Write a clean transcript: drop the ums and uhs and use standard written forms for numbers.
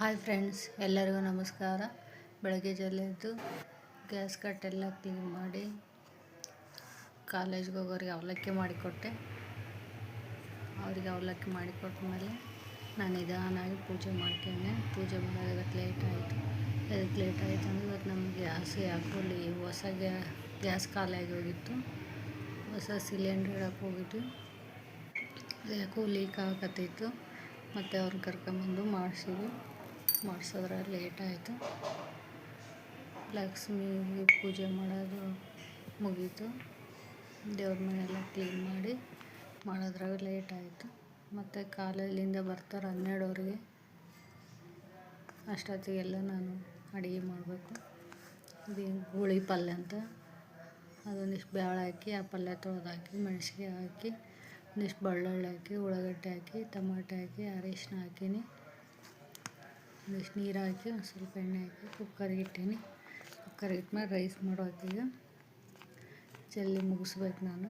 Hi friends, ಎಲ್ಲರಿಗೂ ನಮಸ್ಕಾರ. ಬೆಳಗ್ಗೆ ಜಲ್ದಿ ಎದ್ದು ಗ್ಯಾಸ್ ಕಟ್ಟೆಲ್ಲ ಕ್ಲೀನ್ ಮಾಡಿ ಕಾಲೇಜ್ಗೆ ಹೋಗೋರಿಗೆ ಅವಲಕ್ಕಿ ಮಾಡಿಕೊಟ್ಟೆ. ಅವರಿಗೆ ಅವಲಕ್ಕಿ ಮಾಡಿಕೊಟ್ಟ ಮೇಲೆ ನಾನು ನಿಧಾನಾಗಿ ಪೂಜೆ ಮಾಡ್ಕೊಂಡೆ. ಪೂಜೆ ಮಾಡೋದಕ್ಕೆ ಲೇಟ್ ಆಯಿತು. ಅದಕ್ಕೆ ಲೇಟ್ ಆಯಿತು ಅಂದರೆ ಇವತ್ತು ನಮಗೆ ಗ್ಯಾಸ್ ಯಾಕೋ ಹೊಸ ಗ್ಯಾಸ್ ಖಾಲಿ ಆಗಿ ಹೋಗಿತ್ತು. ಹೊಸ ಸಿಲಿಂಡ್ರ್ ಇಡಕ್ಕೆ ಹೋಗಿದ್ವಿ. ಯಾಕೋ ಲೀಕ್ ಆಗಕತ್ತಿತ್ತು. ಮತ್ತು ಅವ್ರನ್ನ ಕರ್ಕೊಂಬಂದು ಮಾಡಿಸಿದ್ರೆ ಲೇಟ್ ಆಯಿತು. ಲಕ್ಷ್ಮಿಗೆ ಪೂಜೆ ಮಾಡೋದು ಮುಗೀತು. ದೇವ್ರ ಮನೆಯೆಲ್ಲ ಕ್ಲೀನ್ ಮಾಡೋದ್ರಾಗ ಲೇಟ್ ಆಯಿತು. ಮತ್ತು ಕಾಲೇಜಿಂದ ಬರ್ತಾರೆ 12ವರೆಗೆ. ಅಷ್ಟೊತ್ತಿಗೆಲ್ಲ ನಾನು ಅಡುಗೆ ಮಾಡಬೇಕು. ಇದೇನು ಹುಳಿ ಪಲ್ಯ ಅಂತ, ಅದೊಂದಿಷ್ಟು ಬೇಳೆ ಹಾಕಿ ಆ ಪಲ್ಯ ತೊಳೆದಾಕಿ ಮೆಣಸಿಗೆ ಹಾಕಿ ಒಂದಿಷ್ಟು ಬೆಳ್ಳುಳ್ಳಿ ಹಾಕಿ ಉಳ್ಳಾಗಡ್ಡೆ ಹಾಕಿ ಟಮಾಟೆ ಹಾಕಿ ಅರಿಶಿನ ಹಾಕೀನಿ. ಒಂದಿಷ್ಟು ನೀರು ಹಾಕಿ ಒಂದು ಸ್ವಲ್ಪ ಎಣ್ಣೆ ಹಾಕಿ ಕುಕ್ಕರ್ಗೆ ಇಟ್ಟೀನಿ. ಕುಕ್ಕರ್ಗೆ ಇಟ್ಮೇಲೆ ರೈಸ್ ಮಾಡೋಕೆ ಈಗ ಜಲ್ದಿ ಮುಗಿಸ್ಬೇಕು ನಾನು.